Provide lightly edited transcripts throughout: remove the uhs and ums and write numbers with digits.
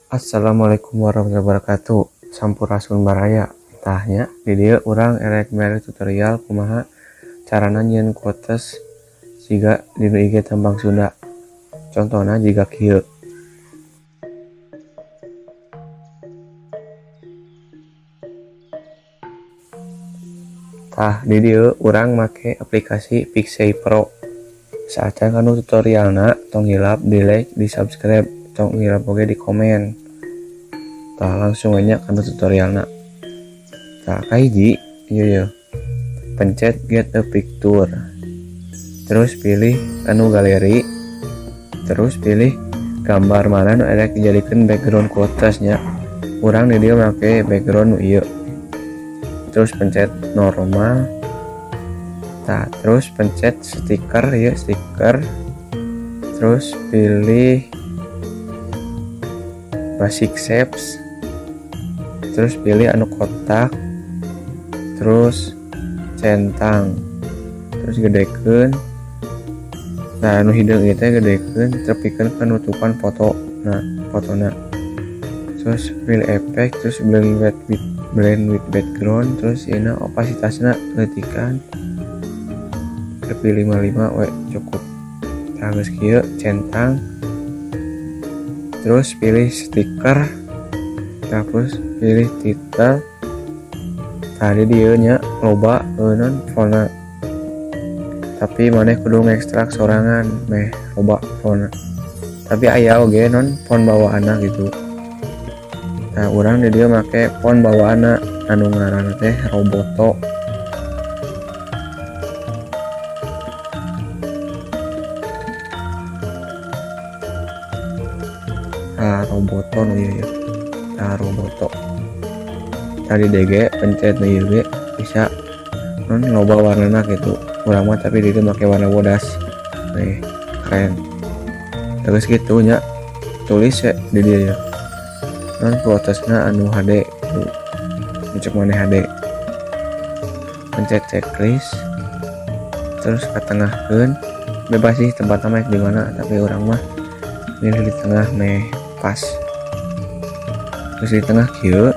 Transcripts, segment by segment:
Assalamualaikum warahmatullahi wabarakatuh. Sampurasun baraya. Tahnya di dieu urang erek mere tutorial kumaha carana nyieun quotes siga dinu IG Tembang Sunda. Contohna jiga kieu. Tah di dieu urang make aplikasi Pixay Pro. Saacan kanu tutorialna tong hilap di like, di subscribe, tong hilap oge di komen. Tah langsung aja kanu tutorialna. Tah kahiji ieu pencet get a picture, terus pilih anu galeri, terus pilih gambar mana nu erek dijadikeun background quotesnya. Urang di dieu make background nu ieu, terus pencet normal. Tah terus pencet stiker ya, stiker, terus pilih basic shapes, terus pilih anu kotak, terus centang, terus gedekeun. Nah anu hideung ieu teh gedekeun tepikeun penutupan foto. Nah fotona, terus pilih efek, terus blend with background, terus ina opasitasna leutikan pilih 55 we cukup. Nah geus kieu centang, terus pilih stiker, terus pilih title. Tadi dieu nya loba non fona, tapi maneh kudu ngekstrak sorangan meh loba fona, tapi aya oge non font bawaanna gitu. Nah urang di dieu make font bawaanna anu ngaranna teh Roboto. Roboto nu ieu ya. Roboto. Tadi DG pencet nu ieu ge bisa non loba warnana gitu. Urang mah tapi dia make warna bodas. Nih, keren. Terus gitu nya tulis ya di dieu ya. Non quotesna anu HD tuh. Cek maneh HD. Pencet checklist. Terus ke tengahkeun. Bebas sih tempatna mah di mana, tapi urang mah milih di tengah meh pas. Terus di tengah kieu,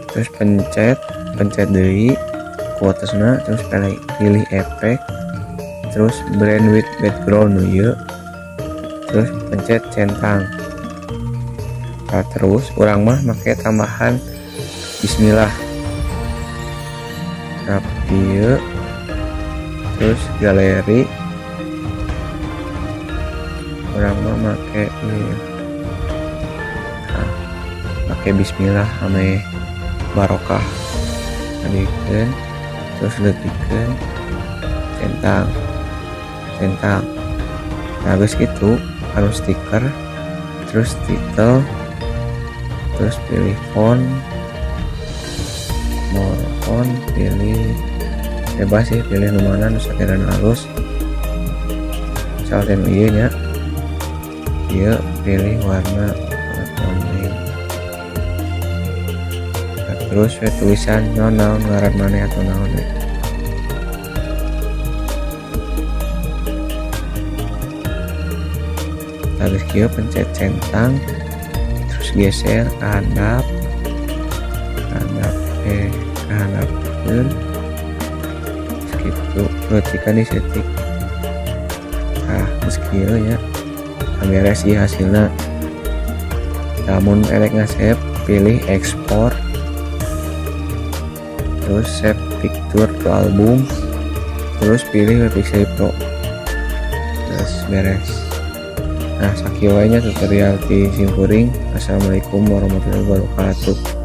terus pencet deui quotesna, terus pilih efek, terus blend with background nu ieu, terus pencet centang. Nah, terus urang mah make tambahan bismillah. Nah ieu, terus galeri urang mah make ieu. Pakai bismillah ame barokah adikeun, terus leutikeun centang. Nah geus kitu anu stiker, terus title, terus pilih font, more font, pilih bebas sih, pilih nu mana nu sakedan halus. Misalkan ieu nya ieu pilih warna kuning. Terus tulisan naon ngaran maneh atau naon we. Habis kieu pencet centang, terus geser ke handap keun gitu, perhatikan di setting. Nah terus kieu nya beres sih hasilna. Namun erek ngasep pilih export, terus save picture to album, terus pilih Pixay Pro, terus beres. Nah sakieu wae nya tutorial ti simkuring. Assalamualaikum warahmatullahi wabarakatuh.